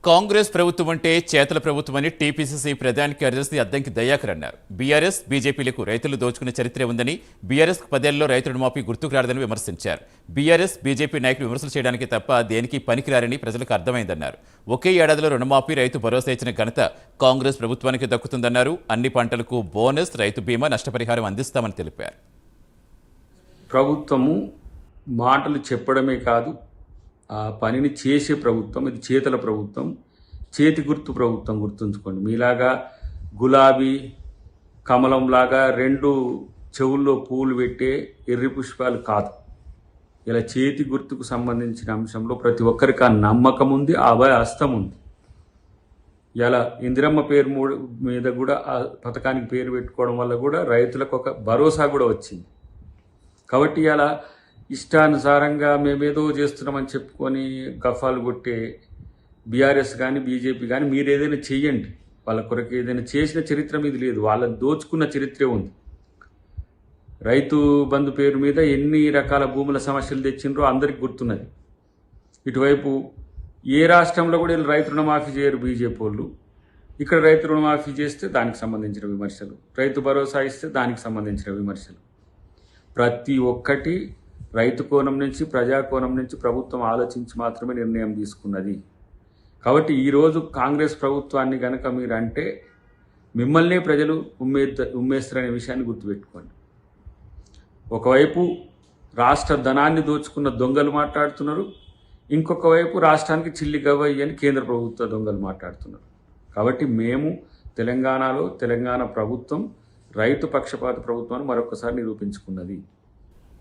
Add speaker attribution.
Speaker 1: కాంగ్రెస్ ప్రభుత్వం అంటే చేతల ప్రభుత్వం అని టీపీసీసీ ప్రధాన కార్యదర్శి అద్దంకి దయాకర్ అన్నారు. బీఆర్ఎస్ బీజేపీలకు రైతులు దోచుకునే చరిత్రే ఉందని, బీఆర్ఎస్ 10 ఏళ్లలో రైతు రుణమాఫీ గుర్తుకు రాలేదని విమర్శించారు. బీఆర్ఎస్ బీజేపీ నాయకులు విమర్శలు చేయడానికి తప్ప దేనికి పనికిరారని ప్రజలకు అర్థమైందన్నారు. ఒకే ఏడాదిలో రుణమాఫీ, రైతు భరోసా ఇచ్చిన ఘనత కాంగ్రెస్ ప్రభుత్వానికి దక్కుతుందన్నారు. అన్ని పంటలకు బోనస్, రైతు బీమా, నష్టపరిహారం అందిస్తామని తెలిపారు.
Speaker 2: ప్రభుత్వము మాటలు చెప్పడమే కాదు, ఆ పనిని చేసే ప్రభుత్వం. ఇది చేతల ప్రభుత్వం, చేతి గుర్తు ప్రభుత్వం. గుర్తుంచుకోండి, మీలాగా గులాబీ కమలంలాగా 2 చెవుల్లో పూలు పెట్టే ఎర్రి పుష్పాలు కాదు. ఇలా చేతి గుర్తుకు సంబంధించిన అంశంలో ప్రతి ఒక్కరికి ఆ నమ్మకం ఉంది, ఆ అభయ హస్తం ఉంది. ఇలా ఇందిరమ్మ పేరు మీద కూడా ఆ పథకానికి పేరు పెట్టుకోవడం వల్ల కూడా రైతులకు ఒక భరోసా కూడా వచ్చింది. కాబట్టి ఇలా ఇష్టానుసారంగా మేమేదో చేస్తున్నామని చెప్పుకొని గఫాలు కొట్టే బీఆర్ఎస్ కానీ బీజేపీ కానీ మీరు ఏదైనా చెయ్యండి, వాళ్ళ కొరకు ఏదైనా చేసిన చరిత్ర మీద లేదు, వాళ్ళని దోచుకున్న చరిత్రే ఉంది. రైతు బంధు పేరు మీద ఎన్ని రకాల భూముల సమస్యలు తెచ్చిండ్రో అందరికి గుర్తున్నది. ఇటువైపు ఏ రాష్ట్రంలో కూడా వీళ్ళు రైతు రుణమాఫీ చేయరు బీజేపీ వాళ్ళు. ఇక్కడ రైతు రుణమాఫీ చేస్తే దానికి సంబంధించిన విమర్శలు, రైతు భరోసా ఇస్తే దానికి సంబంధించిన విమర్శలు. ప్రతి ఒక్కటి రైతు కోణం నుంచి, ప్రజా కోణం నుంచి ప్రభుత్వం ఆలోచించి మాత్రమే నిర్ణయం తీసుకున్నది. కాబట్టి ఈరోజు కాంగ్రెస్ ప్రభుత్వాన్ని కనుక మీరు అంటే మిమ్మల్నే ప్రజలు ఉమ్మేస్తారనే విషయాన్ని గుర్తుపెట్టుకోండి. ఒకవైపు రాష్ట్ర ధనాన్ని దోచుకున్న దొంగలు మాట్లాడుతున్నారు, ఇంకొక వైపు రాష్ట్రానికి చిల్లి గవయ్య అని కేంద్ర ప్రభుత్వ దొంగలు మాట్లాడుతున్నారు. కాబట్టి మేము తెలంగాణ ప్రభుత్వం రైతు పక్షపాత ప్రభుత్వాన్ని మరొకసారి నిరూపించుకున్నది.